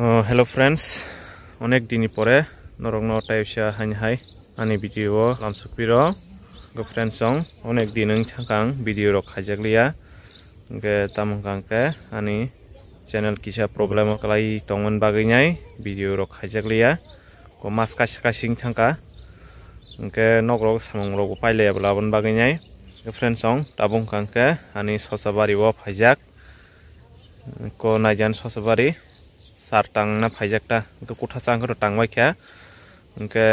Hello friends, onek dini pore norok no taipsa hain hai ani video lamsukpiro go friends song onek dinung thangkang video rok khaijakliya ge tamungkang ke ani channel kisa problem kalai tongman baginai video rok khaijakliya ko mas kasing thangka ke nogrok samung rok paile blabon baginai ge friends song tabungkang ke ani sosabari wo phaijak ko najan sosabari sartang na phajakta ke kuthasa ko tangbai kya ke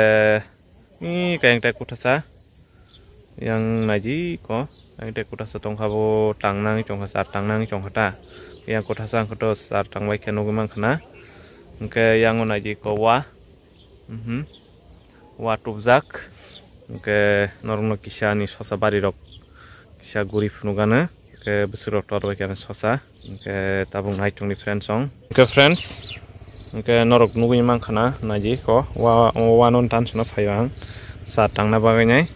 ni kaeng ta kuthasa yang naji ko kaeng ta kuthasa tongkhabo tangnang chongha sartangnang chonghata yang kuthasa ko to sartangbai kya nogumang khana ke yang naji ko wa tubjak ke norno kisani sosabari rok kisa guri phunugana ke besuro torbai kya sosa ke tabung naitong ni friends song ke friends ke norok nugui mangkhana naji ko wa non tan suna phaiwang sartang na bagai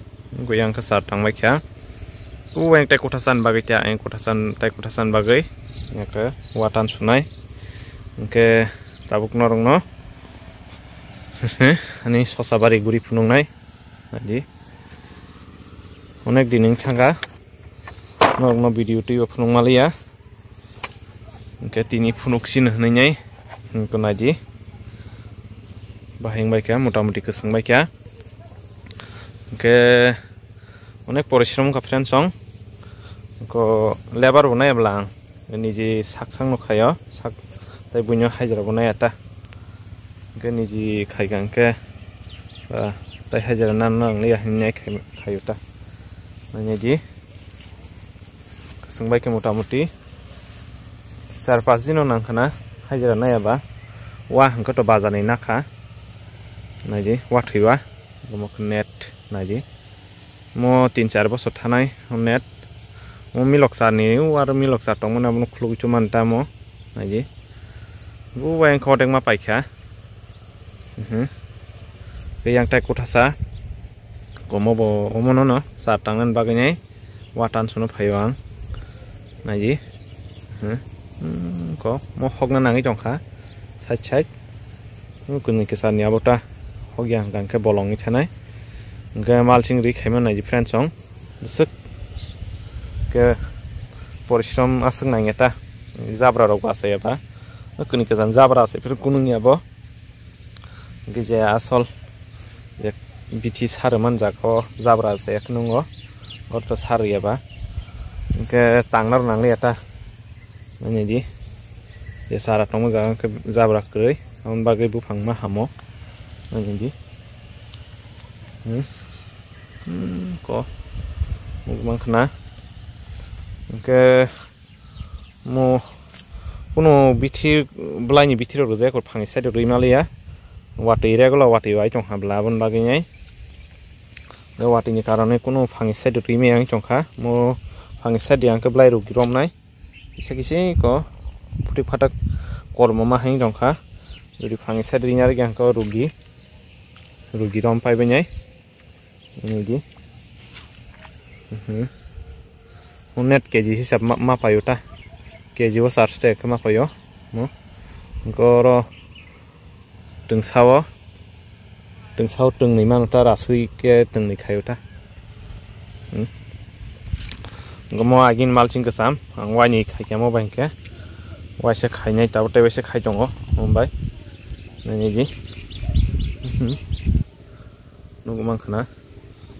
guyang ka sartang bai kya uweng tai kuthasan bagai ta eng kuthasan bagai ke wa tan sunai ke tabuk norok no ani sosabari guri phunungnai naji onek dining thanga norok no video tu phunung malia ke tini phunuksin hnai ko naji bahing baikya motamuti keseng baikya ke onek porishrom ka friend song ko lebar bunai blang niji saksang no khayo sak tai bunyo hajra bunai ata ke niji khaigang ke tai hajra nan nang liya hinai khayuta niji keseng baikya motamuti 4-5 दिन नांखना हाजिरा नायाबा वा हंखो तो बाजारनि नाखा नायदि वा थैवा गमक net नायदि मो 3-4 बছর थानाय net मो मिलकसारनि आरो मिलकसार तंमोन आबो खुलुगुचु मानता मो नायदि बु वायं खटेक मा पाइखा बेयां टाइ कोथासा गमबो ओमनो न सारतांगन बागैनाय वाटान सुनो फाइवां नायदि ko mo hogna nangi jongkha side kuni kesani abota hogyang gangke bolongi thanai ge malsing ri khaiman nai friend song sik ke porishram asung nangeta zabra rok basaya ba kuni kesan zabra ase phir kunungi abo ge je asol je bithi sarman jako zabra ase eknungo orto sariya ba ke tangnar nangli eta ini di ya syarat kamu jangan ke zabrak kiri kamu bagai bufang mah hamo ini di kok mau kena ke mau kuno biti belanya biti rodo saya kau panggil saya dari Malaysia waktu ira kalau waktu itu cong hablaban bagainya ke waktu ini karena kuno panggil saya dari Malaysia congkha mau panggil saya yang ke belai rugi romnai isa kisi ko putik phatak kormo ma haing dongkha jodi phangi sadri nyari yang ko rugi rom pai benyai ini di net keji hisap ma payuta keji wo sarste ke ma payo mo goro tengsawo teng ni manuta rasui ke teng ni khayuta gomo agin malching kesam ang wani khaikamo bangke waise khainai tabote waise khaitongo mumbai nani ji nugumang khana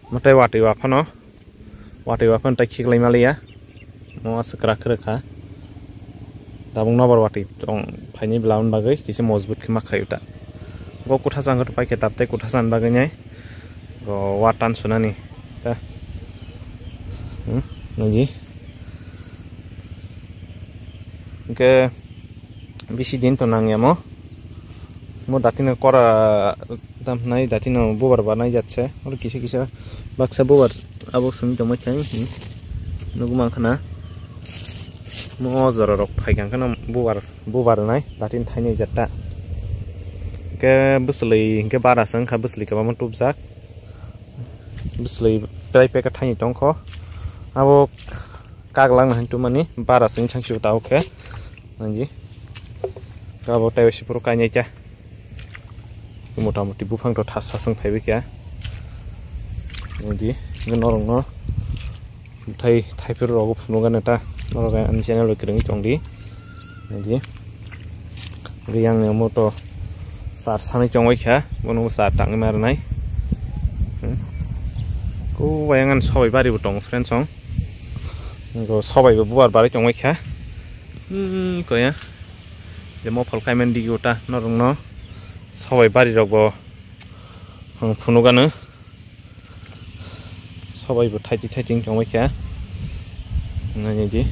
matai wati wafan tai khiklai malia mo asakra kha dabung nobar wati tong phaini blaun bagai kisi mojbut khima khayuta go kutha janggot paike tapte kutha san bagai nyai go watan sunani ta naji ke bisi din to nangyamo mo datino kora dam nai datino bubar banai যাচ্ছে আর কিছু বাক্সা বুবার আবক সমি তো মাই নগুমান খানা mo jara rok phaigang kana bubar nai datin thaini jatta ke busli ke bara sang kha busli ka bam tubjak busli trai pe ka thaini tongkho abo kaglang hantu mani bara sing changchu ta oke nanji गाबो टाइवसी पुरो कायनाय क्या मोटा-मोटी बुफां तो थासासों फायबाय क्या बिदि नरं न थाइफोर रगो फुनुगान ता नरगा आंनि चेनेल गदों दंदि बिदि रियांनि मोटो सार सानै चंबाय क्या बनो सार ताङै मारनाय को बायांगान सबाय बारिबो दं फ्रेन्ड सं गो सबायबो बुवार बारि चंबाय क्या गया जे मफल कायमेन दिगोटा नरं न सबाय बारि रगो फुनुगानो सबायबो थाइथि थाइथिं चंबाय क्या नायदि